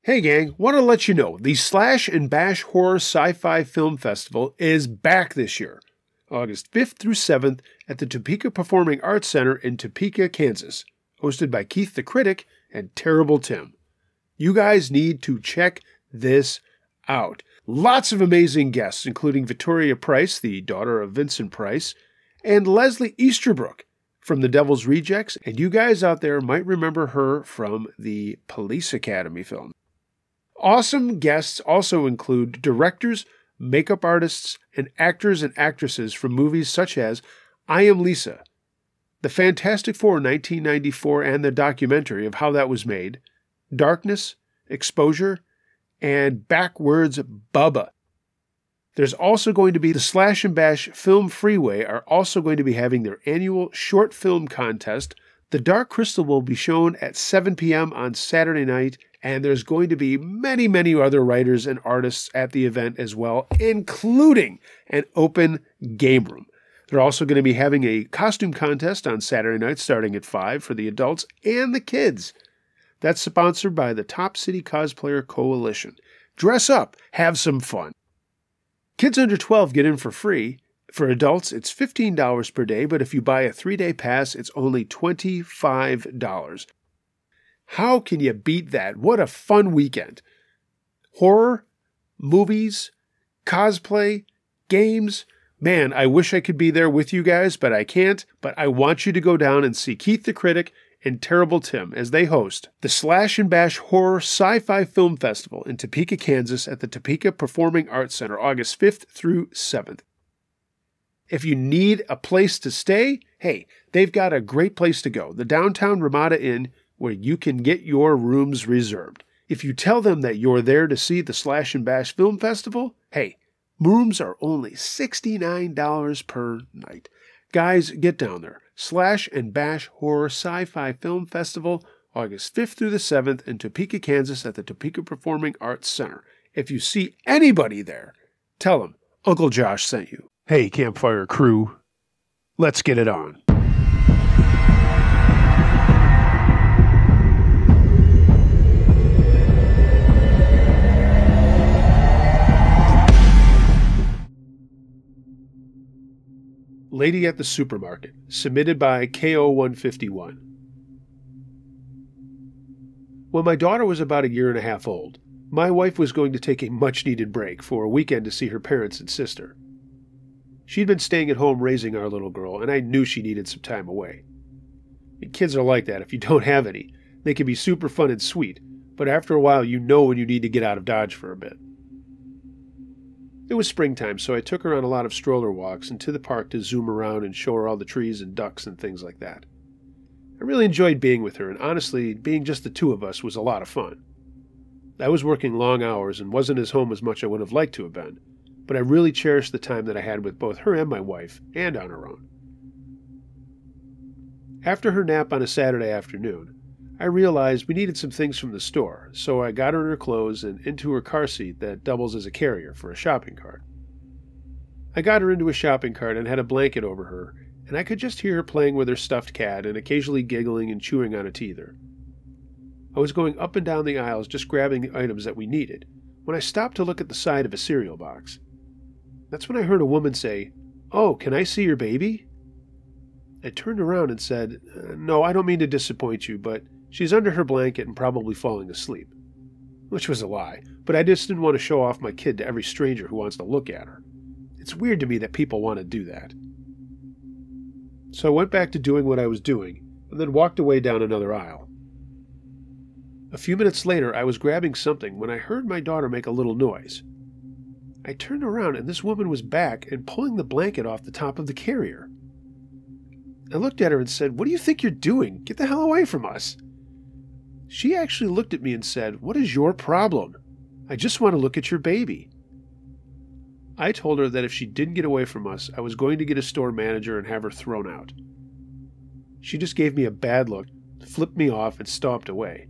Hey gang, want to let you know, the Slash and Bash Horror Sci-Fi Film Festival is back this year, August 5th through 7th at the Topeka Performing Arts Center in Topeka, Kansas, hosted by Keith the Critic and Terrible Tim. You guys need to check this out. Lots of amazing guests, including Victoria Price, the daughter of Vincent Price, and Leslie Easterbrook from The Devil's Rejects, and you guys out there might remember her from the Police Academy film. Awesome guests also include directors, makeup artists, and actors and actresses from movies such as I Am Lisa, The Fantastic Four 1994 and the documentary of how that was made, Darkness, Exposure, and Backwards Bubba. There's also going to be the Slash and Bash Film Freeway are also going to be having their annual short film contest. The Dark Crystal will be shown at 7 p.m. on Saturday night, and there's going to be many, many other writers and artists at the event as well, including an open game room. They're also going to be having a costume contest on Saturday night starting at 5 for the adults and the kids. That's sponsored by the Top City Cosplayer Coalition. Dress up, have some fun. Kids under 12 get in for free. For adults, it's $15 per day, but if you buy a 3-day pass, it's only $25. How can you beat that? What a fun weekend. Horror, movies, cosplay, games. Man, I wish I could be there with you guys, but I can't. But I want you to go down and see Keith the Critic and Terrible Tim as they host the Slash and Bash Horror Sci-Fi Film Festival in Topeka, Kansas at the Topeka Performing Arts Center, August 5th through 7th. If you need a place to stay, hey, they've got a great place to go, the Downtown Ramada Inn, where you can get your rooms reserved. If you tell them that you're there to see the Slash and Bash Film Festival, hey, rooms are only $69 per night. Guys, get down there. Slash and Bash Horror Sci-Fi Film Festival, August 5th through the 7th in Topeka, Kansas at the Topeka Performing Arts Center. If you see anybody there, tell them Uncle Josh sent you. Hey, Campfire crew, let's get it on. Lady at the Supermarket, submitted by KO151. When my daughter was about 1.5 years old, my wife was going to take a much-needed break for a weekend to see her parents and sister. She'd been staying at home raising our little girl, and I knew she needed some time away. And kids are like that if you don't have any. They can be super fun and sweet, but after a while you know when you need to get out of Dodge for a bit. It was springtime, so I took her on a lot of stroller walks and to the park to zoom around and show her all the trees and ducks and things like that. I really enjoyed being with her, and honestly, being just the two of us was a lot of fun. I was working long hours and wasn't as home as much as I would have liked to have been, but I really cherished the time that I had with both her and my wife, and on her own. After her nap on a Saturday afternoon, I realized we needed some things from the store, so I got her in her clothes and into her car seat that doubles as a carrier for a shopping cart. I got her into a shopping cart and had a blanket over her, and I could just hear her playing with her stuffed cat and occasionally giggling and chewing on a teether. I was going up and down the aisles just grabbing the items that we needed, when I stopped to look at the side of a cereal box. That's when I heard a woman say, "Oh, can I see your baby?" I turned around and said, "No, I don't mean to disappoint you, but she's under her blanket and probably falling asleep." Which was a lie, but I just didn't want to show off my kid to every stranger who wants to look at her. It's weird to me that people want to do that. So I went back to doing what I was doing, and then walked away down another aisle. A few minutes later, I was grabbing something when I heard my daughter make a little noise. I turned around and this woman was back and pulling the blanket off the top of the carrier. I looked at her and said, "What do you think you're doing? Get the hell away from us." She actually looked at me and said, "What is your problem? I just want to look at your baby." I told her that if she didn't get away from us, I was going to get a store manager and have her thrown out. She just gave me a bad look, flipped me off, and stomped away.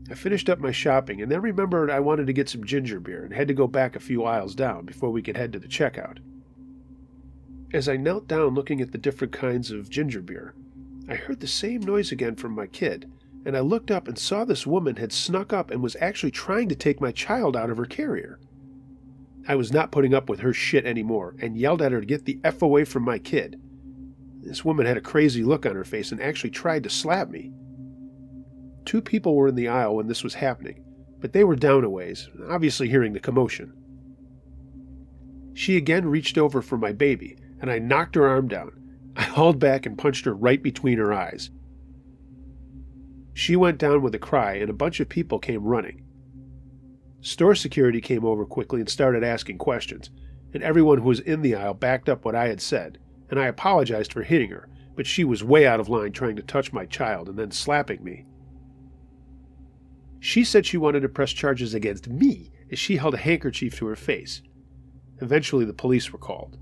I finished up my shopping and then remembered I wanted to get some ginger beer and had to go back a few aisles down before we could head to the checkout. As I knelt down looking at the different kinds of ginger beer, I heard the same noise again from my kid, and I looked up and saw this woman had snuck up and was actually trying to take my child out of her carrier. I was not putting up with her shit anymore and yelled at her to get the F away from my kid. This woman had a crazy look on her face and actually tried to slap me. 2 people were in the aisle when this was happening, but they were down a ways, obviously hearing the commotion. She again reached over for my baby, and I knocked her arm down. I hauled back and punched her right between her eyes. She went down with a cry, and a bunch of people came running. Store security came over quickly and started asking questions, and everyone who was in the aisle backed up what I had said, and I apologized for hitting her, but she was way out of line trying to touch my child and then slapping me. She said she wanted to press charges against me as she held a handkerchief to her face. Eventually the police were called.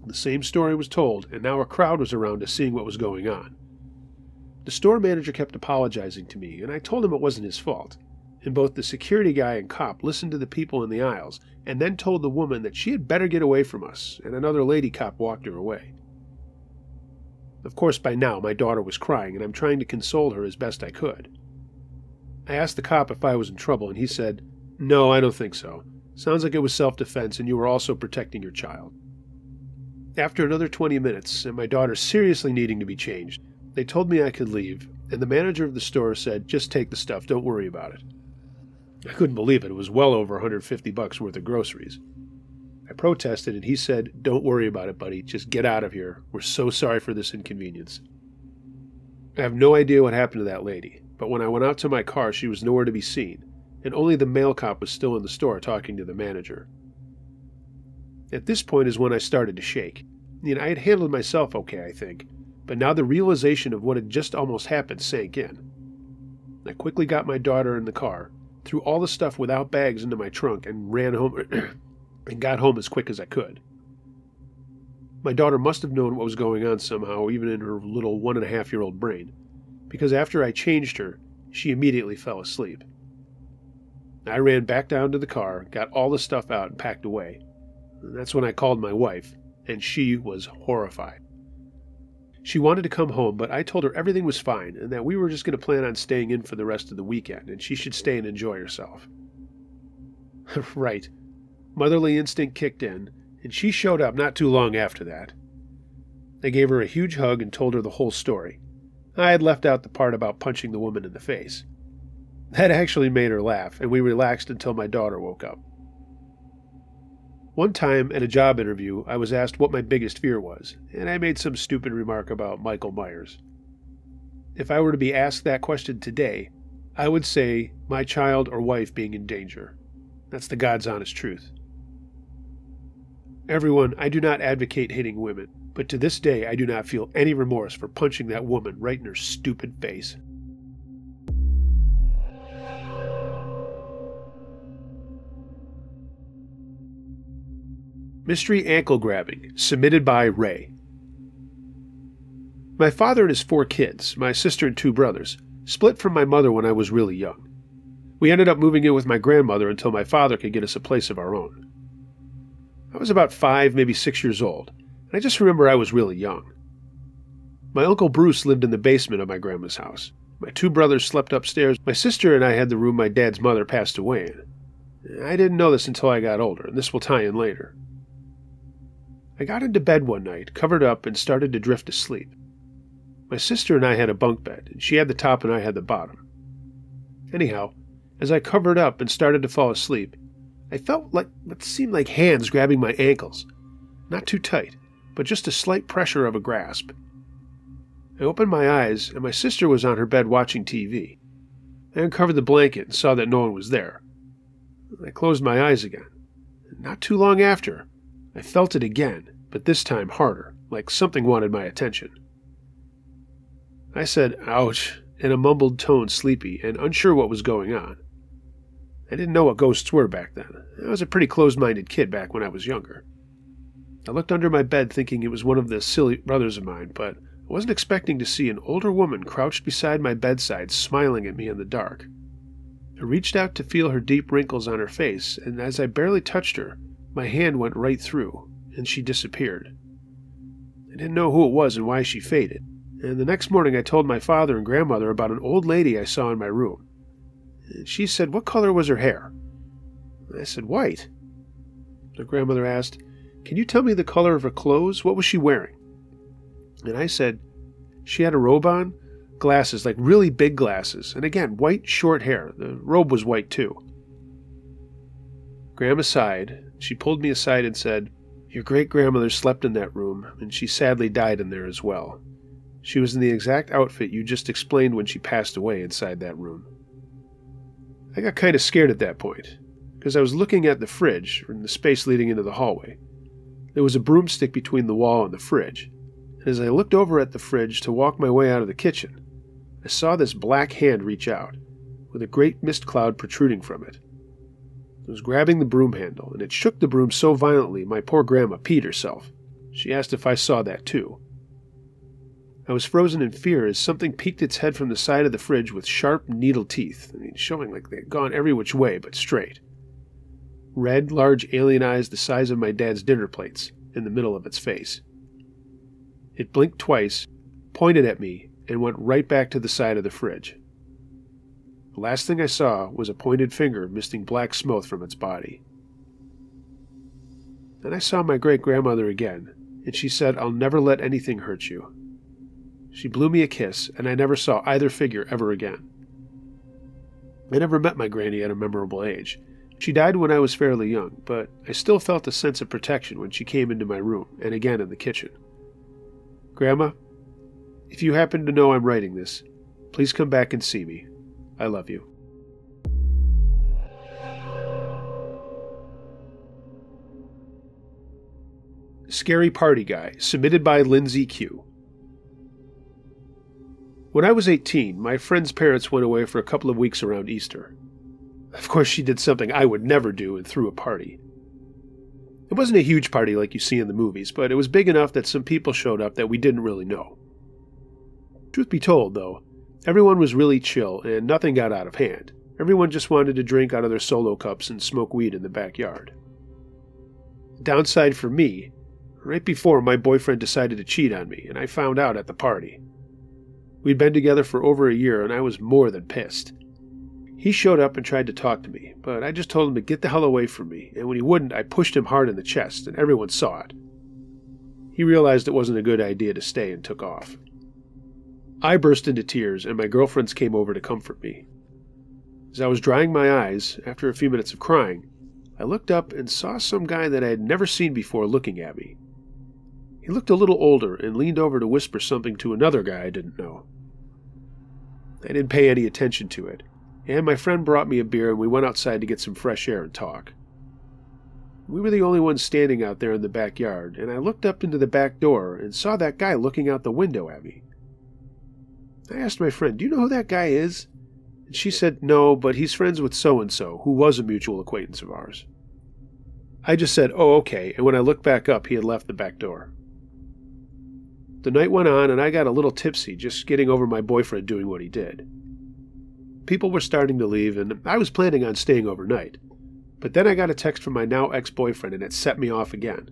The same story was told, and now a crowd was around us seeing what was going on. The store manager kept apologizing to me, and I told him it wasn't his fault. And both the security guy and cop listened to the people in the aisles, and then told the woman that she had better get away from us, and another lady cop walked her away. Of course, by now my daughter was crying, and I'm trying to console her as best I could. I asked the cop if I was in trouble, and he said, "No, I don't think so. Sounds like it was self-defense, and you were also protecting your child." After another 20 minutes, and my daughter seriously needing to be changed, they told me I could leave, and the manager of the store said, "Just take the stuff, don't worry about it." I couldn't believe it. It was well over $150 worth of groceries. I protested, and he said, "Don't worry about it, buddy. Just get out of here. We're so sorry for this inconvenience." I have no idea what happened to that lady, but when I went out to my car, she was nowhere to be seen, and only the male cop was still in the store talking to the manager. At this point is when I started to shake. I had handled myself okay, I think, but now the realization of what had just almost happened sank in. I quickly got my daughter in the car, threw all the stuff without bags into my trunk, and ran home and got home as quick as I could. My daughter must have known what was going on somehow, even in her little 1.5-year-old brain, because after I changed her, she immediately fell asleep. I ran back down to the car, got all the stuff out, and packed away. And that's when I called my wife, and she was horrified. She wanted to come home, but I told her everything was fine, and that we were just going to plan on staying in for the rest of the weekend, and she should stay and enjoy herself. Right. Motherly instinct kicked in, and she showed up not too long after that. I gave her a huge hug and told her the whole story. I had left out the part about punching the woman in the face. That actually made her laugh, and we relaxed until my daughter woke up. One time at a job interview, I was asked what my biggest fear was, and I made some stupid remark about Michael Myers. If I were to be asked that question today, I would say my child or wife being in danger. That's the God's honest truth. Everyone, I do not advocate hitting women, but to this day I do not feel any remorse for punching that woman right in her stupid face. Mystery ankle grabbing, submitted by Ray. My father and his 4 kids, my sister and 2 brothers, split from my mother when I was really young. We ended up moving in with my grandmother until my father could get us a place of our own. I was about 5, maybe 6 years old, and I just remember I was really young. My Uncle Bruce lived in the basement of my grandma's house. My 2 brothers slept upstairs. My sister and I had the room my dad's mother passed away in. I didn't know this until I got older, and this will tie in later. I got into bed one night, covered up, and started to drift asleep. My sister and I had a bunk bed, and she had the top and I had the bottom. Anyhow, as I covered up and started to fall asleep, I felt like what seemed like hands grabbing my ankles. Not too tight, but just a slight pressure of a grasp. I opened my eyes, and my sister was on her bed watching TV. I uncovered the blanket and saw that no one was there. I closed my eyes again. Not too long after, I felt it again, but this time harder, like something wanted my attention. I said, "Ouch," in a mumbled tone, sleepy and unsure what was going on. I didn't know what ghosts were back then. I was a pretty closed-minded kid back when I was younger. I looked under my bed thinking it was one of the silly brothers of mine, but I wasn't expecting to see an older woman crouched beside my bedside smiling at me in the dark. I reached out to feel her deep wrinkles on her face, and as I barely touched her, my hand went right through, and she disappeared. I didn't know who it was and why she faded. And the next morning I told my father and grandmother about an old lady I saw in my room. And she said, "What color was her hair?" I said, "White." My grandmother asked, "Can you tell me the color of her clothes? What was she wearing?" And I said, "She had a robe on, glasses, like really big glasses, and again, white short hair. The robe was white too." Grandma sighed. She pulled me aside and said, "Your great-grandmother slept in that room, and she sadly died in there as well. She was in the exact outfit you just explained when she passed away inside that room." I got kind of scared at that point, because I was looking at the fridge, in the space leading into the hallway. There was a broomstick between the wall and the fridge, and as I looked over at the fridge to walk my way out of the kitchen, I saw this black hand reach out, with a great mist cloud protruding from it. It was grabbing the broom handle, and it shook the broom so violently my poor grandma peed herself. She asked if I saw that too. I was frozen in fear as something peeked its head from the side of the fridge with sharp needle teeth, showing like they had gone every which way but straight. Red, large alien eyes the size of my dad's dinner plates in the middle of its face. It blinked twice, pointed at me, and went right back to the side of the fridge. The last thing I saw was a pointed finger misting black smoke from its body. Then I saw my great-grandmother again, and she said, "I'll never let anything hurt you." She blew me a kiss, and I never saw either figure ever again. I never met my granny at a memorable age. She died when I was fairly young, but I still felt a sense of protection when she came into my room, and again in the kitchen. Grandma, if you happen to know I'm writing this, please come back and see me. I love you. Scary Party Guy, submitted by Lindsay Q. When I was 18, my friend's parents went away for a couple of weeks around Easter. Of course, she did something I would never do and threw a party. It wasn't a huge party like you see in the movies, but it was big enough that some people showed up that we didn't really know. Truth be told, though, everyone was really chill and nothing got out of hand. Everyone just wanted to drink out of their solo cups and smoke weed in the backyard. Downside for me, right before my boyfriend decided to cheat on me, and I found out at the party. We'd been together for over a year, and I was more than pissed. He showed up and tried to talk to me, but I just told him to get the hell away from me, and when he wouldn't, I pushed him hard in the chest, and everyone saw it. He realized it wasn't a good idea to stay and took off. I burst into tears, and my girlfriends came over to comfort me. As I was drying my eyes, after a few minutes of crying, I looked up and saw some guy that I had never seen before looking at me. He looked a little older and leaned over to whisper something to another guy I didn't know. I didn't pay any attention to it, and my friend brought me a beer and we went outside to get some fresh air and talk. We were the only ones standing out there in the backyard, and I looked up into the back door and saw that guy looking out the window at me. I asked my friend, "Do you know who that guy is?" And she said, "No, but he's friends with so-and-so, who was a mutual acquaintance of ours." I just said, "Oh, okay," and when I looked back up, he had left the back door. The night went on, and I got a little tipsy just getting over my boyfriend doing what he did. People were starting to leave, and I was planning on staying overnight. But then I got a text from my now ex-boyfriend, and it set me off again.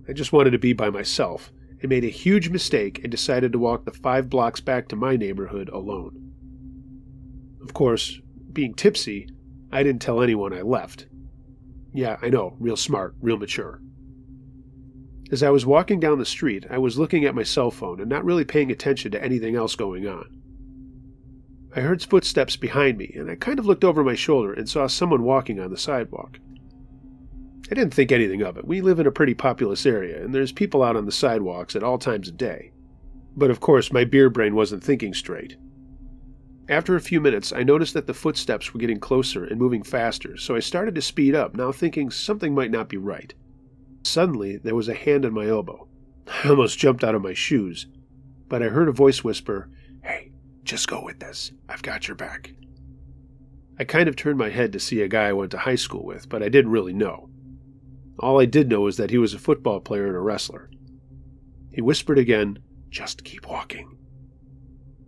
I just wanted to be by myself, and made a huge mistake and decided to walk the 5 blocks back to my neighborhood alone. Of course, being tipsy, I didn't tell anyone I left. Yeah, I know, real smart, real mature. As I was walking down the street, I was looking at my cell phone and not really paying attention to anything else going on. I heard footsteps behind me, and I kind of looked over my shoulder and saw someone walking on the sidewalk. I didn't think anything of it. We live in a pretty populous area, and there's people out on the sidewalks at all times of day. But of course, my beer brain wasn't thinking straight. After a few minutes, I noticed that the footsteps were getting closer and moving faster, so I started to speed up, now thinking something might not be right. Suddenly, there was a hand on my elbow. I almost jumped out of my shoes, but I heard a voice whisper, "Hey, just go with this. I've got your back." I kind of turned my head to see a guy I went to high school with, but I didn't really know. All I did know was that he was a football player and a wrestler. He whispered again, "Just keep walking."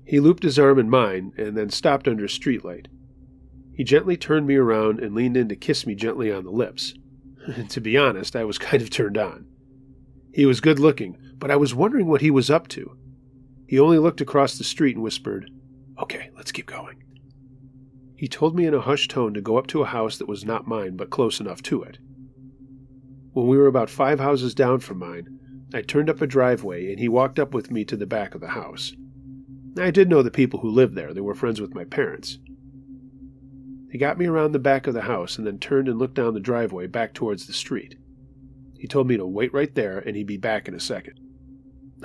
He looped his arm in mine and then stopped under a streetlight. He gently turned me around and leaned in to kiss me gently on the lips. To be honest, I was kind of turned on. He was good looking, but I was wondering what he was up to. He only looked across the street and whispered, "Okay, let's keep going." He told me in a hushed tone to go up to a house that was not mine, but close enough to it. When we were about 5 houses down from mine, I turned up a driveway and he walked up with me to the back of the house. I did know the people who lived there. They were friends with my parents. He got me around the back of the house and then turned and looked down the driveway back towards the street. He told me to wait right there and he'd be back in a second.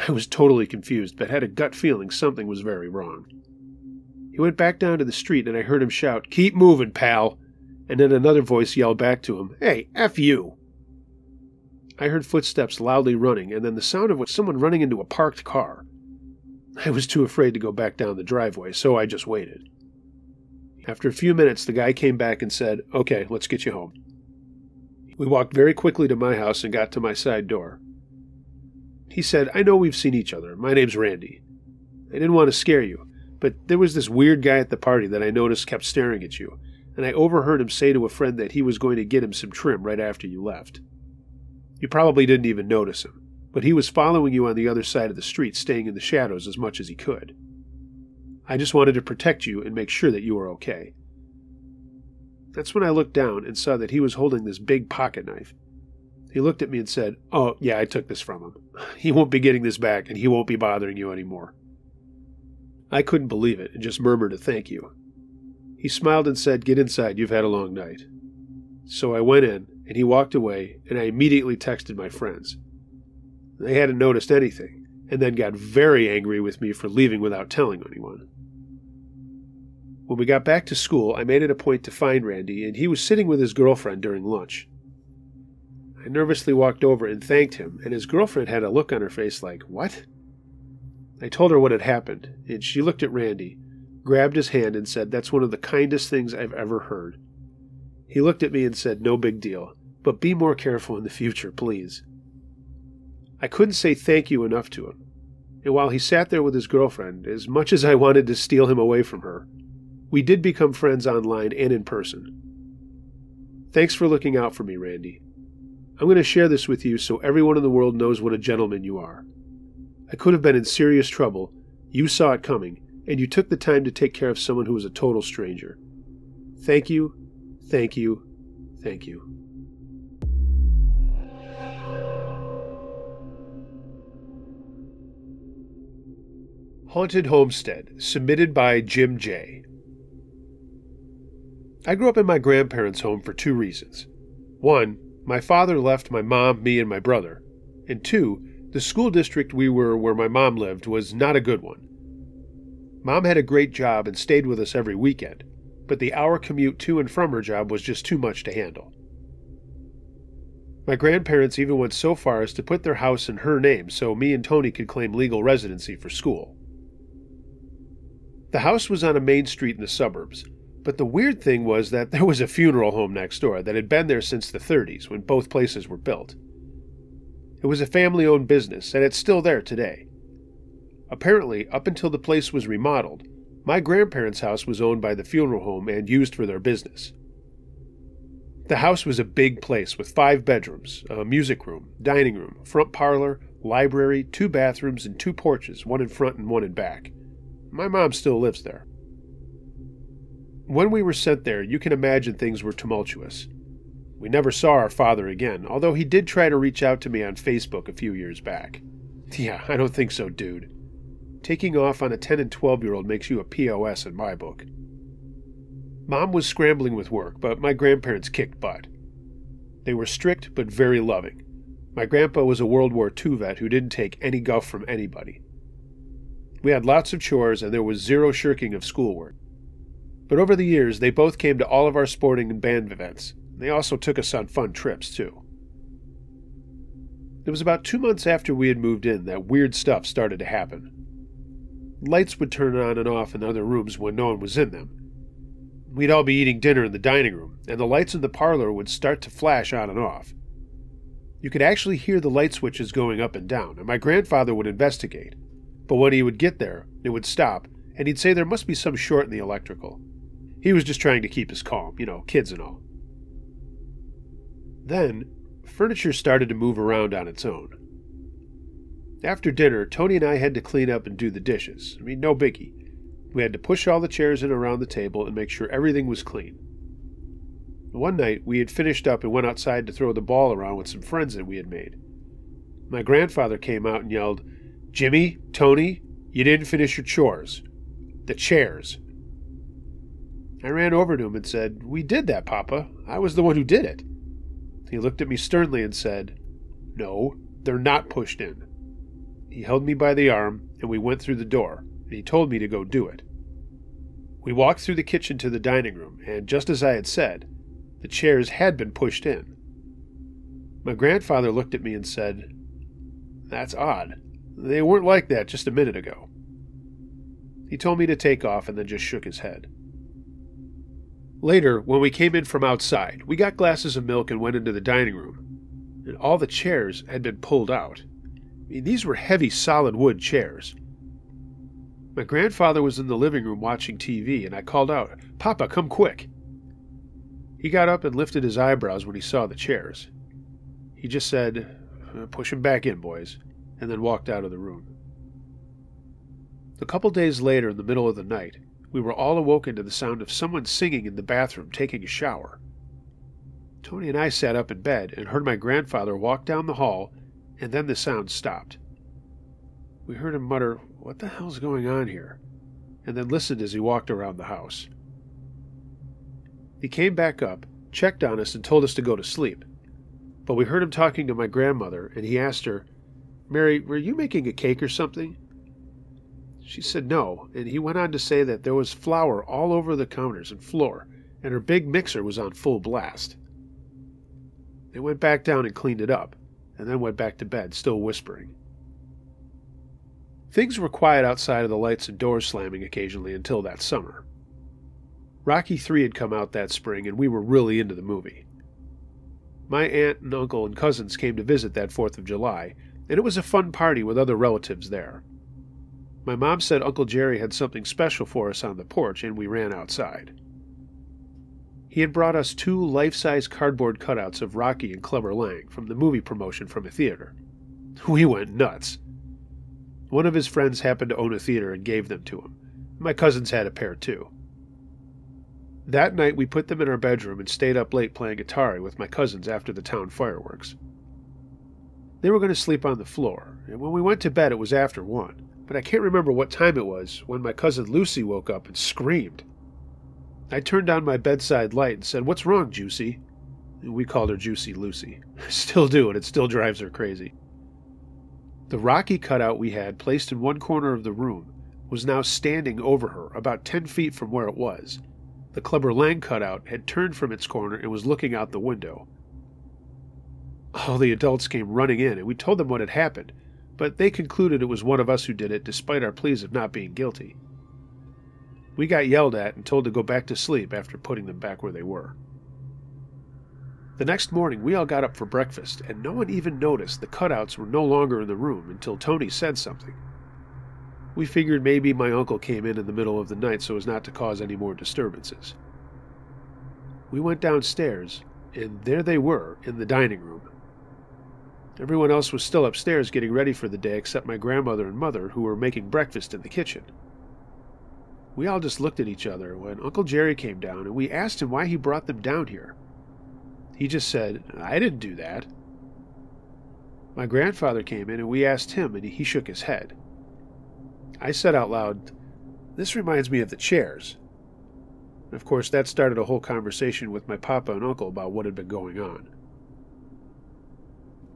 I was totally confused, but had a gut feeling something was very wrong. He went back down to the street and I heard him shout, "Keep moving, pal!" And then another voice yelled back to him, "Hey, F you!" I heard footsteps loudly running and then the sound of someone running into a parked car. I was too afraid to go back down the driveway, so I just waited. After a few minutes, the guy came back and said, "Okay, let's get you home." We walked very quickly to my house and got to my side door. He said, "I know we've seen each other. My name's Randy. I didn't want to scare you, but there was this weird guy at the party that I noticed kept staring at you, and I overheard him say to a friend that he was going to get him some trim right after you left. You probably didn't even notice him, but he was following you on the other side of the street, staying in the shadows as much as he could. I just wanted to protect you and make sure that you were okay." That's when I looked down and saw that he was holding this big pocket knife. He looked at me and said, "Oh, yeah, I took this from him. He won't be getting this back and he won't be bothering you anymore." I couldn't believe it and just murmured a thank you. He smiled and said, "Get inside, you've had a long night." So I went in and he walked away and I immediately texted my friends. They hadn't noticed anything and then got very angry with me for leaving without telling anyone. When we got back to school, I made it a point to find Randy, and he was sitting with his girlfriend during lunch. I nervously walked over and thanked him, and his girlfriend had a look on her face like, "What?" I told her what had happened, and she looked at Randy, grabbed his hand, and said, "That's one of the kindest things I've ever heard." He looked at me and said, "No big deal, but be more careful in the future, please." I couldn't say thank you enough to him, and while he sat there with his girlfriend, as much as I wanted to steal him away from her, we did become friends online and in person. Thanks for looking out for me, Randy. I'm going to share this with you so everyone in the world knows what a gentleman you are. I could have been in serious trouble. You saw it coming, and you took the time to take care of someone who was a total stranger. Thank you, thank you, thank you. Haunted Homestead, submitted by Jim J. I grew up in my grandparents' home for 2 reasons. 1, my father left my mom, me, and my brother. And 2, the school district where my mom lived was not a good one. Mom had a great job and stayed with us every weekend, but the hour commute to and from her job was just too much to handle. My grandparents even went so far as to put their house in her name so me and Tony could claim legal residency for school. The house was on a main street in the suburbs, but the weird thing was that there was a funeral home next door that had been there since the 30s when both places were built. It was a family-owned business, and it's still there today. Apparently, up until the place was remodeled, my grandparents' house was owned by the funeral home and used for their business. The house was a big place with 5 bedrooms, a music room, dining room, front parlor, library, 2 bathrooms, and 2 porches, one in front and one in back. My mom still lives there. When we were sent there, you can imagine things were tumultuous. We never saw our father again, although he did try to reach out to me on Facebook a few years back. Yeah, I don't think so, dude. Taking off on a 10 and 12-year-old makes you a POS in my book. Mom was scrambling with work, but my grandparents kicked butt. They were strict but very loving. My grandpa was a World War II vet who didn't take any guff from anybody. We had lots of chores and there was zero shirking of schoolwork. But over the years, they both came to all of our sporting and band events. They also took us on fun trips, too. It was about 2 months after we had moved in that weird stuff started to happen. Lights would turn on and off in other rooms when no one was in them. We'd all be eating dinner in the dining room, and the lights in the parlor would start to flash on and off. You could actually hear the light switches going up and down, and my grandfather would investigate. But when he would get there, it would stop, and he'd say there must be some short in the electrical. He was just trying to keep us calm, kids and all. Then, furniture started to move around on its own. After dinner, Tony and I had to clean up and do the dishes. No biggie. We had to push all the chairs in around the table and make sure everything was clean. One night, we had finished up and went outside to throw the ball around with some friends that we had made. My grandfather came out and yelled, "Jimmy, Tony, you didn't finish your chores. The chairs." I ran over to him and said, "We did that, Papa. I was the one who did it." He looked at me sternly and said, "No, they're not pushed in." He held me by the arm, and we went through the door, and he told me to go do it. We walked through the kitchen to the dining room, and just as I had said, the chairs had been pushed in. My grandfather looked at me and said, "That's odd. They weren't like that just a minute ago." He told me to take off and then just shook his head. Later, when we came in from outside, we got glasses of milk and went into the dining room, and all the chairs had been pulled out. These were heavy, solid wood chairs. My grandfather was in the living room watching TV, and I called out, "Papa, come quick." He got up and lifted his eyebrows when he saw the chairs. He just said, "Push him back in, boys," and then walked out of the room. A couple days later, in the middle of the night, we were all awoken to the sound of someone singing in the bathroom, taking a shower. Tony and I sat up in bed and heard my grandfather walk down the hall, and then the sound stopped. We heard him mutter, "What the hell's going on here?" and then listened as he walked around the house. He came back up, checked on us, and told us to go to sleep. But we heard him talking to my grandmother, and he asked her, "Mary, were you making a cake or something?" She said no, and he went on to say that there was flour all over the counters and floor, and her big mixer was on full blast. They went back down and cleaned it up, and then went back to bed, still whispering. Things were quiet outside of the lights and doors slamming occasionally until that summer. Rocky III had come out that spring, and we were really into the movie. My aunt and uncle and cousins came to visit that 4th of July, and it was a fun party with other relatives there. My mom said Uncle Jerry had something special for us on the porch, and we ran outside. He had brought us 2 life-size cardboard cutouts of Rocky and Clubber Lang from the movie promotion from a theater. We went nuts. One of his friends happened to own a theater and gave them to him. My cousins had a pair too. That night we put them in our bedroom and stayed up late playing Atari with my cousins after the town fireworks. They were going to sleep on the floor, and when we went to bed it was after 1. But I can't remember what time it was when my cousin Lucy woke up and screamed. I turned on my bedside light and said, "What's wrong, Juicy?" We called her Juicy Lucy. Still do, and it still drives her crazy. The Rocky cutout we had placed in one corner of the room was now standing over her, about 10 feet from where it was. The Clubber Lang cutout had turned from its corner and was looking out the window. All the adults came running in, and we told them what had happened, but they concluded it was one of us who did it, despite our pleas of not being guilty. We got yelled at and told to go back to sleep after putting them back where they were. The next morning, we all got up for breakfast, and no one even noticed the cutouts were no longer in the room until Tony said something. We figured maybe my uncle came in the middle of the night so as not to cause any more disturbances. We went downstairs, and there they were in the dining room. Everyone else was still upstairs getting ready for the day except my grandmother and mother, who were making breakfast in the kitchen. We all just looked at each other when Uncle Jerry came down, and we asked him why he brought them down here. He just said, "I didn't do that." My grandfather came in, and we asked him, and he shook his head. I said out loud, "This reminds me of the chairs." Of course, that started a whole conversation with my papa and uncle about what had been going on.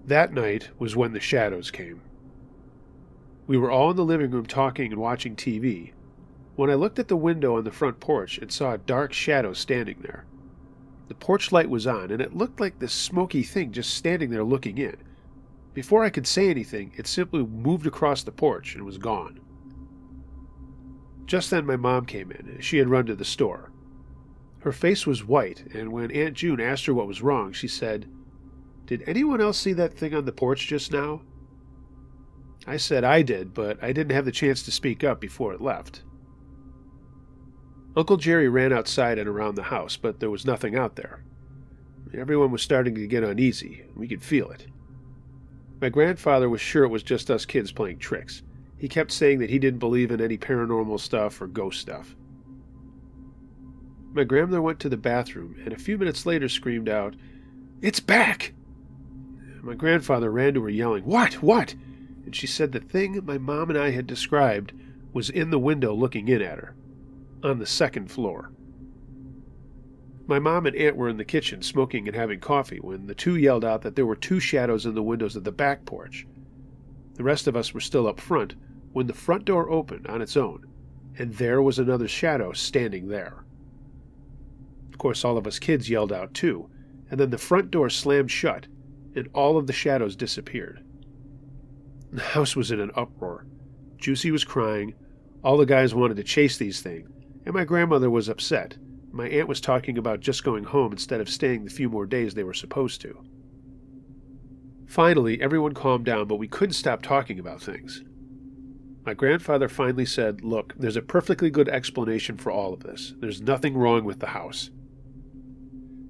That night was when the shadows came. We were all in the living room talking and watching TV, when I looked at the window on the front porch and saw a dark shadow standing there. The porch light was on, and it looked like this smoky thing just standing there looking in. Before I could say anything, it simply moved across the porch and was gone. Just then my mom came in. She had run to the store. Her face was white, and when Aunt June asked her what was wrong, she said, "Did anyone else see that thing on the porch just now?" I said I did, but I didn't have the chance to speak up before it left. Uncle Jerry ran outside and around the house, but there was nothing out there. Everyone was starting to get uneasy. We could feel it. My grandfather was sure it was just us kids playing tricks. He kept saying that he didn't believe in any paranormal stuff or ghost stuff. My grandmother went to the bathroom and a few minutes later screamed out, "It's back!" My grandfather ran to her yelling, "What? What?" And she said the thing my mom and I had described was in the window looking in at her, on the second floor. My mom and aunt were in the kitchen smoking and having coffee when the two yelled out that there were two shadows in the windows of the back porch. The rest of us were still up front when the front door opened on its own, and there was another shadow standing there. Of course, all of us kids yelled out too, and then the front door slammed shut, and all of the shadows disappeared. The house was in an uproar. Juicy was crying, all the guys wanted to chase these things, and my grandmother was upset. My aunt was talking about just going home instead of staying the few more days they were supposed to. Finally, everyone calmed down, but we couldn't stop talking about things. My grandfather finally said, "Look, there's a perfectly good explanation for all of this. There's nothing wrong with the house."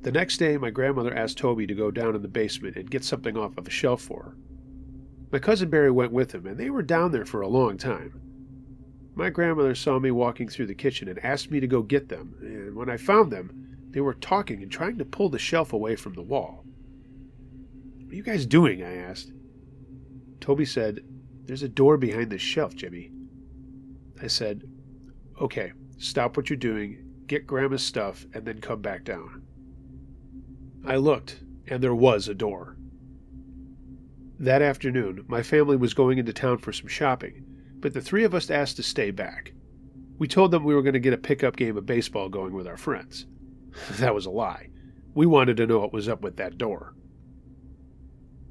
The next day, my grandmother asked Toby to go down in the basement and get something off of a shelf for her. My cousin Barry went with him, and they were down there for a long time. My grandmother saw me walking through the kitchen and asked me to go get them, and when I found them, they were talking and trying to pull the shelf away from the wall. "What are you guys doing?" I asked. Toby said, "There's a door behind this shelf, Jimmy." I said, "Okay, stop what you're doing, get Grandma's stuff, and then come back down." I looked, and there was a door. That afternoon, my family was going into town for some shopping, but the three of us asked to stay back. We told them we were going to get a pickup game of baseball going with our friends. That was a lie. We wanted to know what was up with that door.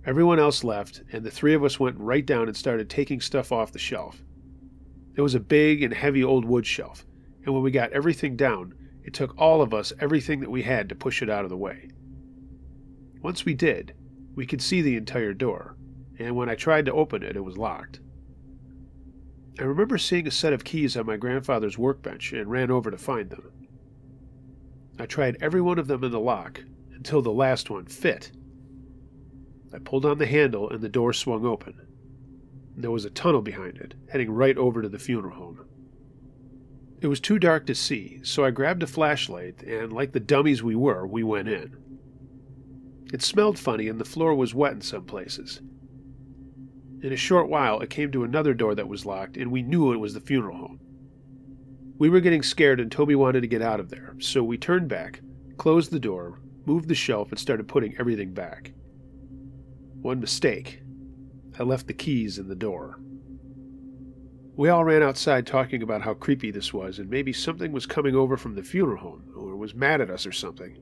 Everyone else left, and the three of us went right down and started taking stuff off the shelf. It was a big and heavy old wood shelf, and when we got everything down, it took all of us everything that we had to push it out of the way. Once we did, we could see the entire door, and when I tried to open it, it was locked. I remember seeing a set of keys on my grandfather's workbench and ran over to find them. I tried every one of them in the lock until the last one fit. I pulled on the handle and the door swung open. There was a tunnel behind it, heading right over to the funeral home. It was too dark to see, so I grabbed a flashlight and, like the dummies we were, we went in. It smelled funny and the floor was wet in some places. In a short while, it came to another door that was locked, and we knew it was the funeral home. We were getting scared, and Toby wanted to get out of there, so we turned back, closed the door, moved the shelf, and started putting everything back. One mistake. I left the keys in the door. We all ran outside talking about how creepy this was, and maybe something was coming over from the funeral home, or was mad at us or something.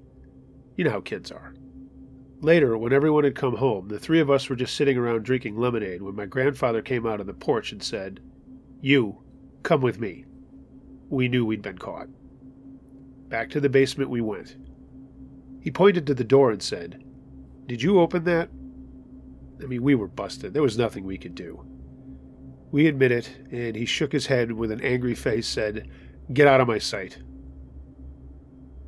You know how kids are. Later, when everyone had come home, the three of us were just sitting around drinking lemonade when my grandfather came out on the porch and said, "You, come with me." We knew we'd been caught. Back to the basement we went. He pointed to the door and said, "Did you open that?" I mean, we were busted. There was nothing we could do. We admit it, and he shook his head with an angry face, said, "Get out of my sight."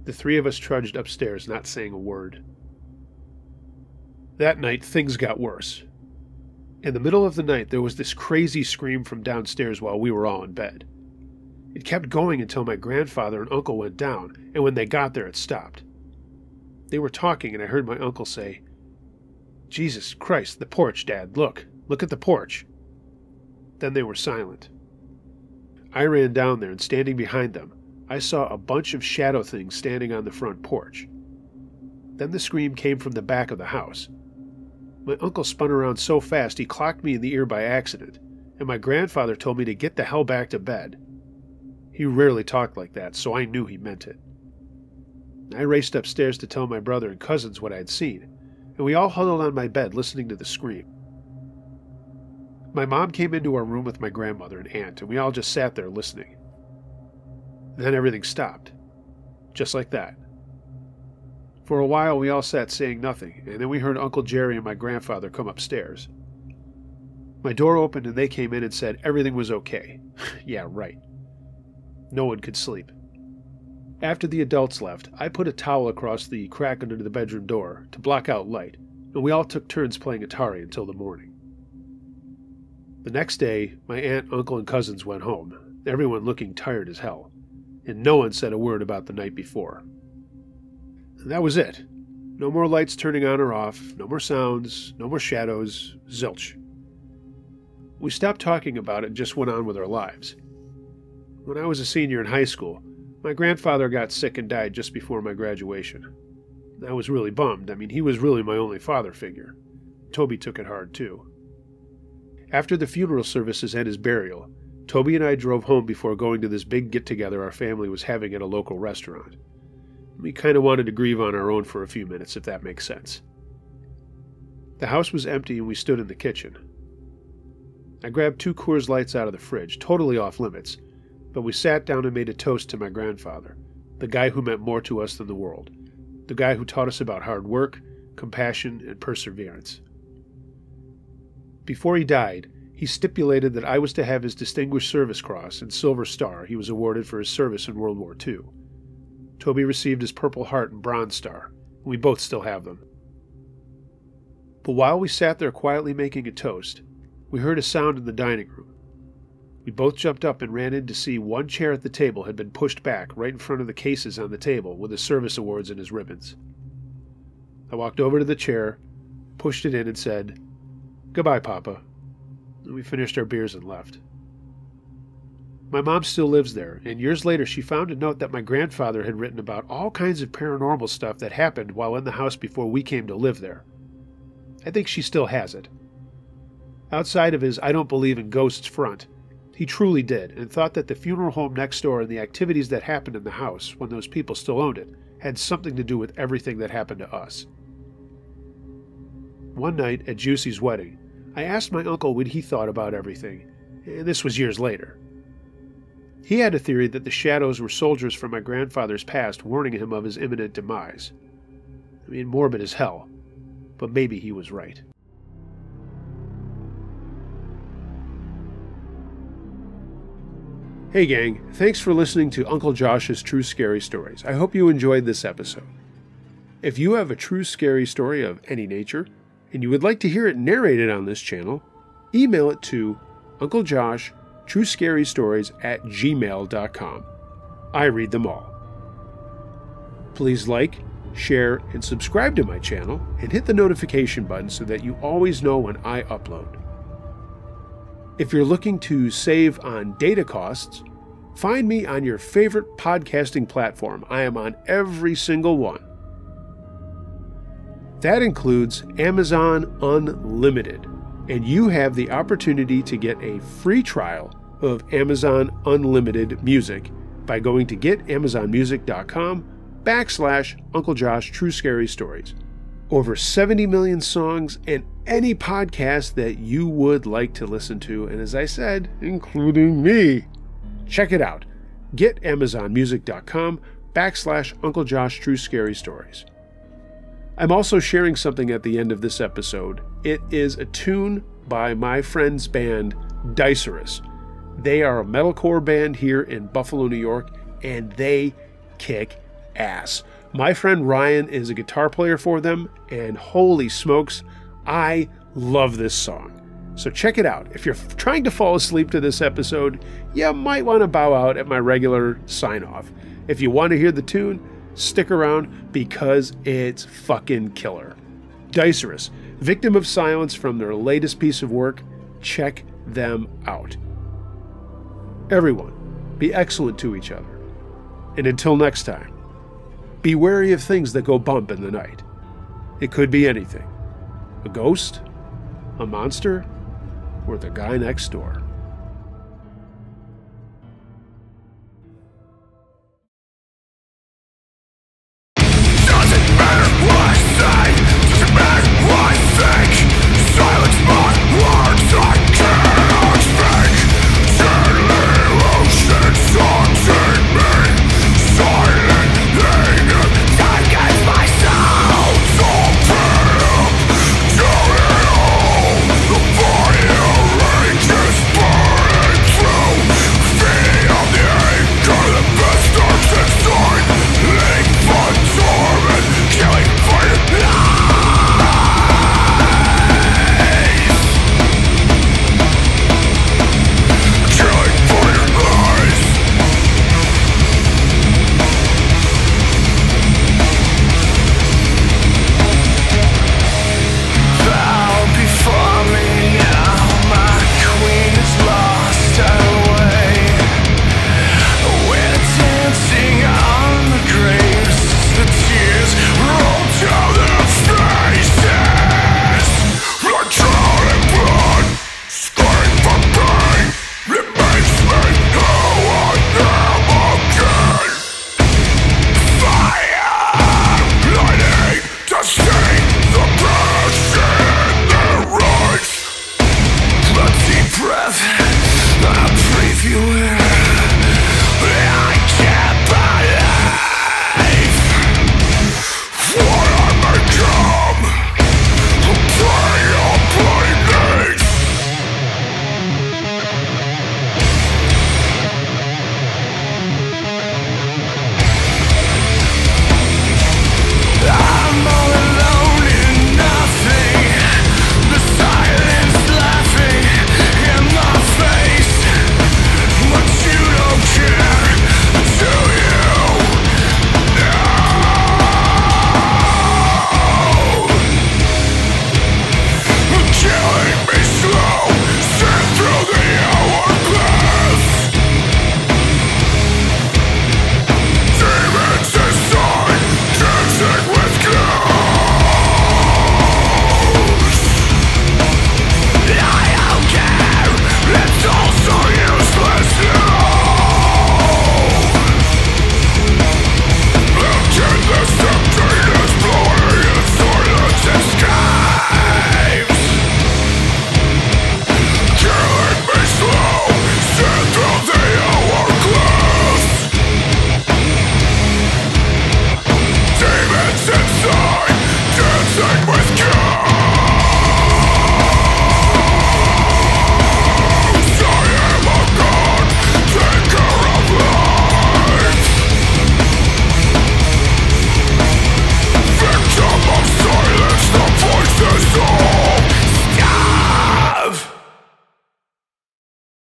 The three of us trudged upstairs, not saying a word. That night, things got worse. In the middle of the night, there was this crazy scream from downstairs while we were all in bed. It kept going until my grandfather and uncle went down, and when they got there, it stopped. They were talking, and I heard my uncle say, "Jesus Christ, the porch, Dad, look at the porch." Then they were silent. I ran down there, and standing behind them, I saw a bunch of shadow things standing on the front porch. Then the scream came from the back of the house. My uncle spun around so fast he clocked me in the ear by accident, and my grandfather told me to get the hell back to bed. He rarely talked like that, so I knew he meant it. I raced upstairs to tell my brother and cousins what I had seen, and we all huddled on my bed listening to the scream. My mom came into our room with my grandmother and aunt, and we all just sat there listening. Then everything stopped. Just like that. For a while we all sat saying nothing, and then we heard Uncle Jerry and my grandfather come upstairs. My door opened and they came in and said everything was okay. Yeah, right. No one could sleep. After the adults left, I put a towel across the crack under the bedroom door to block out light, and we all took turns playing Atari until the morning. The next day, my aunt, uncle, and cousins went home, everyone looking tired as hell, and no one said a word about the night before. And that was it. No more lights turning on or off, no more sounds, no more shadows, zilch. We stopped talking about it and just went on with our lives. When I was a senior in high school, my grandfather got sick and died just before my graduation. I was really bummed. I mean, he was really my only father figure. Toby took it hard, too. After the funeral services and his burial, Toby and I drove home before going to this big get-together our family was having at a local restaurant. We kind of wanted to grieve on our own for a few minutes, if that makes sense. The house was empty and we stood in the kitchen. I grabbed 2 Coors Lights out of the fridge, totally off limits, but we sat down and made a toast to my grandfather, the guy who meant more to us than the world, the guy who taught us about hard work, compassion, and perseverance. Before he died, he stipulated that I was to have his Distinguished Service Cross and Silver Star he was awarded for his service in World War II. Toby received his Purple Heart and Bronze Star, and we both still have them. But while we sat there quietly making a toast, we heard a sound in the dining room. We both jumped up and ran in to see one chair at the table had been pushed back right in front of the cases on the table with his service awards and his ribbons. I walked over to the chair, pushed it in, and said, "Goodbye, Papa." And we finished our beers and left. My mom still lives there, and years later she found a note that my grandfather had written about all kinds of paranormal stuff that happened while in the house before we came to live there. I think she still has it. Outside of his "I don't believe in ghosts" front, he truly did, and thought that the funeral home next door and the activities that happened in the house when those people still owned it had something to do with everything that happened to us. One night at Juicy's wedding, I asked my uncle what he thought about everything, and this was years later. He had a theory that the shadows were soldiers from my grandfather's past warning him of his imminent demise. I mean, morbid as hell, but maybe he was right. Hey gang, thanks for listening to Uncle Josh's True Scary Stories. I hope you enjoyed this episode. If you have a true scary story of any nature, and you would like to hear it narrated on this channel, email it to unclejoshtruescarystories@gmail.com. I read them all. Please like, share, and subscribe to my channel, and hit the notification button so that you always know when I upload. If you're looking to save on data costs, find me on your favorite podcasting platform. I am on every single one. That includes Amazon Unlimited, and you have the opportunity to get a free trial of Amazon Unlimited Music by going to getamazonmusic.com/Uncle Josh True Scary Stories. Over 70 million songs and any podcast that you would like to listen to, and as I said, including me. Check it out. getamazonmusic.com/Uncle Josh True Scary Stories. I'm also sharing something at the end of this episode. It is a tune by my friend's band, Dicerus. They are a metalcore band here in Buffalo, New York, and they kick ass. My friend Ryan is a guitar player for them, and holy smokes, I love this song. So check it out. If you're trying to fall asleep to this episode, you might want to bow out at my regular sign-off. If you want to hear the tune, stick around because it's fucking killer. Dicerus, Victim of Silence from their latest piece of work. Check them out. Everyone, be excellent to each other. And until next time, be wary of things that go bump in the night. It could be anything. A ghost, a monster, or the guy next door.